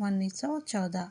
1914,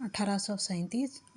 1837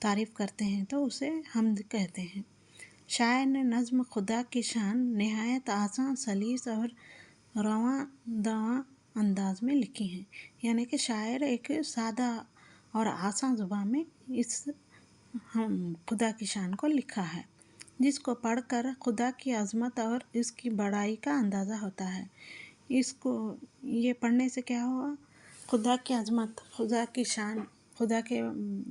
تعریف کرتے ہیں تو اسے حمد کہتے ہیں۔ شاعر نے نظم خدا کی شان نہایت آسان، سلیس اور رواں دواں انداز میں لکھی ہیں، یعنی کہ شاعر ایک سادہ اور آسان زبان میں اس خدا کی شان کو لکھا ہے، جس کو پڑھ کر خدا کی عظمت اور اس کی بڑائی کا اندازہ ہوتا ہے۔ اس کو یہ پڑھنے سے کیا ہوا؟ خدا کی عظمت، خدا کی شان، خدا کے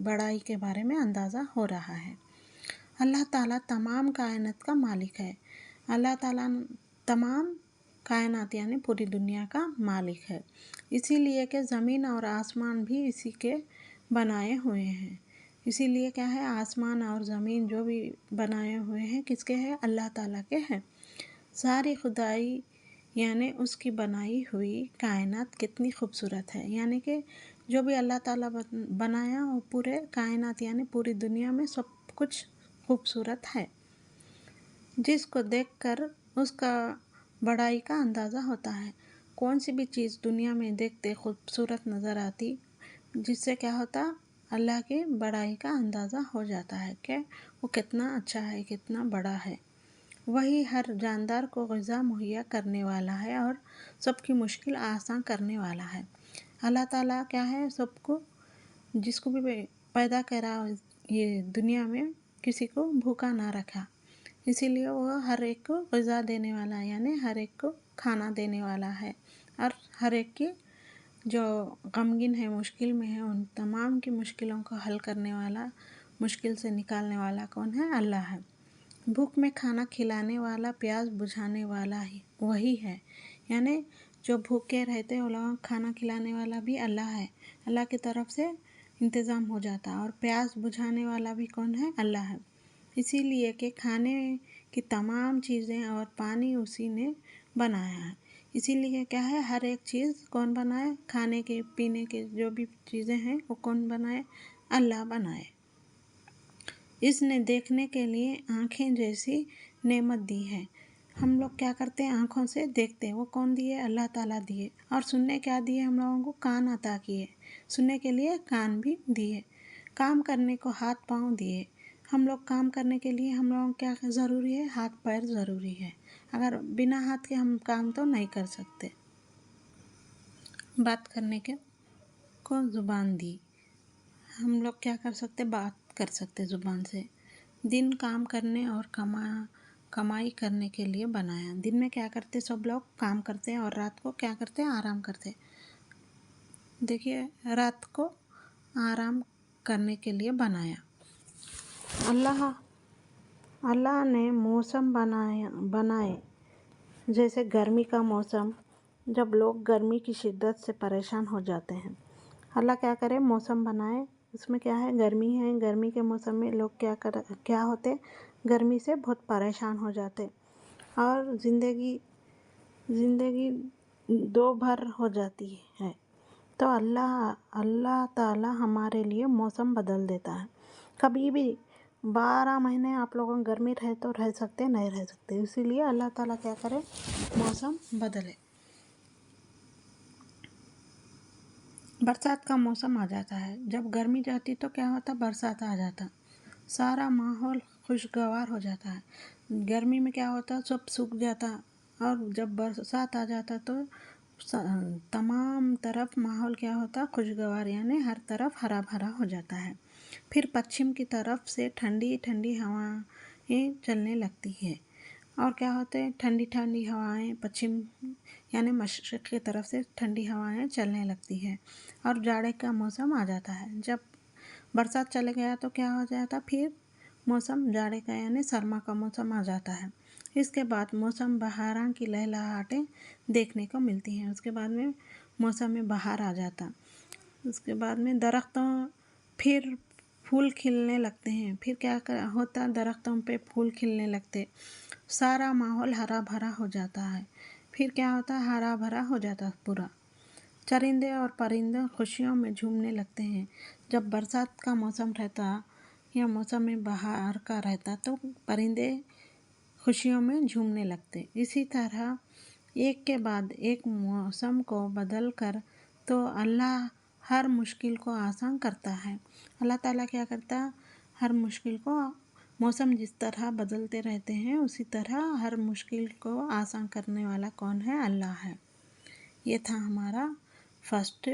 بڑائی کے بارے میں اندازہ ہو رہا ہے۔ اللہ تعالیٰ تمام کائنات کا مالک ہے۔ اللہ تعالیٰ تمام کائنات یعنی پوری دنیا کا مالک ہے، اسی لیے کہ زمین اور آسمان بھی اسی کے بنائے ہوئے ہیں۔ اسی لیے کیا ہے، آسمان اور زمین جو بھی بنائے ہوئے ہیں کس کے ہیں؟ اللہ تعالیٰ کے ہیں۔ ساری خدائی یعنی اس کی بنائی ہوئی کائنات کتنی خوبصورت ہے، یعنی کہ جو بھی اللہ تعالیٰ بنایا وہ پورے کائنات یعنی پوری دنیا میں سب کچھ خوبصورت ہے، جس کو دیکھ کر اس کا بڑائی کا اندازہ ہوتا ہے۔ کون سی بھی چیز دنیا میں دیکھتے خوبصورت نظر آتی، جس سے کیا ہوتا؟ اللہ کی بڑائی کا اندازہ ہو جاتا ہے کہ وہ کتنا اچھا ہے، کتنا بڑا ہے۔ وہی ہر جاندار کو غذا مہیا کرنے والا ہے اور سب کی مشکل آسان کرنے والا ہے۔ اللہ تعالیٰ کیا ہے، سب کو جس کو بھی پیدا کرا یہ دنیا میں کسی کو بھوکا نہ رکھا، اسی لیے وہ ہر ایک کو غذا دینے والا ہے، یعنی ہر ایک کو کھانا دینے والا ہے، اور ہر ایک کی جو غمگین ہے، مشکل میں ہے، ان تمام کی مشکلوں کو حل کرنے والا، مشکل سے نکالنے والا کون ہے؟ اللہ ہے۔ بھوک میں کھانا کھلانے والا، پیاس بجھانے والا ہی وہی ہے، یعنی جو بھوکے رہتے وہ لوگوں کو کھانا کھلانے والا بھی اللہ ہے، اللہ کی طرف سے انتظام ہو جاتا، اور پیاس بجھانے والا بھی کون ہے؟ اللہ ہے۔ اسی لیے کہ کھانے کی تمام چیزیں اور پانی اسی نے بنایا ہے، اسی لیے کیا ہے، ہر ایک چیز کون بنائے؟ کھانے کے پینے کے جو بھی چیزیں ہیں وہ کون بنائے؟ اللہ بنائے۔ اس نے دیکھنے کے لیے آنکھیں جیسی نعمت دی ہے۔ ہم لوگ کیا کرتے ہیں؟ آنکھوں سے دیکھتے ہیں، وہ کون دیے؟ اللہ تعالیٰ دیے۔ اور سننے کیا دیے؟ ہم لوگوں کو کان عطا کیے، سننے کے لیے کان بھی دیے۔ کام کرنے کو ہاتھ پاؤں دیے۔ ہم لوگ کام کرنے کے لیے ہم لوگوں کو کیا ضروری ہے؟ ہاتھ پیر ضروری ہے، اگر بنا ہاتھ کے ہم کام تو نہیں کر سکتے۔ بات کرنے کے کو زبان دی، ہم لوگ کیا کر سکتے؟ بات کر سکتے زبان سے۔ دن کام کرنے اور کمائی کرنے کے لیے بنایا۔ دن میں کیا کرتے؟ سب لوگ کام کرتے اور رات کو کیا کرتے؟ آرام کرتے۔ دیکھیے، رات کو آرام کرنے کے لیے بنایا۔ اللہ نے موسم بنائے، جیسے گرمی کا موسم، جب لوگ گرمی کی شدت سے پریشان ہو جاتے ہیں، اللہ کیا کرے؟ موسم بنائے، اس میں کیا ہے؟ گرمی ہے، گرمی کے موسم میں لوگ کیا ہوتے؟ گرمی سے بہت پریشان ہو جاتے اور زندگی دو بھر ہو جاتی ہے، تو اللہ تعالیٰ ہمارے لیے موسم بدل دیتا ہے۔ کبھی بھی 12 مہینے آپ لوگوں گرمی رہے تو رہ سکتے، نہیں رہ سکتے، اسی لیے اللہ تعالیٰ کیا کرے؟ موسم بدلے۔ برسات کا موسم آ جاتا ہے، جب گرمی جاتی تو کیا ہوتا؟ برسات آ جاتا، سارا ماحول خوشگوار ہو جاتا ہے۔ گرمی میں کیا ہوتا؟ سب سوکھ جاتا، اور جب برسات آ جاتا تو تمام طرف ماحول کیا ہوتا؟ خوشگوار، یعنی ہر طرف ہرا بھرا ہو جاتا ہے۔ پھر پچھم کی طرف سے ٹھنڈی ٹھنڈی ہوائیں چلنے لگتی ہے، اور کیا ہوتے ہیں؟ ٹھنڈی ٹھنڈی ہوائیں پچھم یعنی مشرق کی طرف سے ٹھنڈی ہوائیں چلنے لگتی ہے، اور جاڑے کا موسم آ جاتا ہے۔ جب برسات چلے گیا تو کیا ہو جاتا؟ پھر موسم جاڑے کا یعنی سرما کا موسم آ جاتا ہے۔ اس کے بعد موسم بہاراں کی لہلہاٹیں دیکھنے کو ملتی ہیں، اس کے بعد میں موسم میں بہار آ جاتا، اس کے بعد میں درختوں پھر پھول کھلنے لگتے ہیں، پھر کیا ہوتا؟ درختوں پہ پھول کھلنے لگتے، سارا ماحول ہرا بھرا ہو جاتا ہے، پھر کیا ہوتا؟ ہرا بھرا ہو جاتا پورا۔ چرندے اور پرندے خوشیوں میں جھومنے لگتے ہیں۔ جب برسات کا موسم رہتا یا موسم میں بہار کا رہتا تو پرندے خوشیوں میں جھومنے لگتے۔ اسی طرح ایک کے بعد ایک موسم کو بدل کر تو اللہ ہر مشکل کو آسان کرتا ہے۔ اللہ تعالیٰ کیا کرتا؟ ہر مشکل کو موسم جس طرح بدلتے رہتے ہیں اسی طرح ہر مشکل کو آسان کرنے والا کون ہے؟ اللہ ہے۔ یہ تھا ہمارا فرسٹ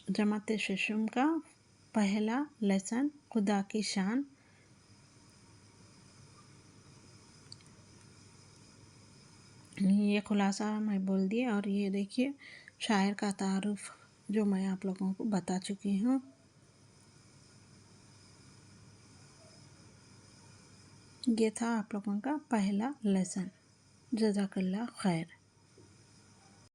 جماعت ششم کا پہلا لیسن، خدا کی شان۔ یہ خلاصہ میں بول دی، اور یہ دیکھیے شاعر کا تعارف جو میں آپ لوگوں کو بتا چکی ہوں۔ یہ تھا آپ لوگوں کا پہلا لیسن۔ جزاک اللہ خیر۔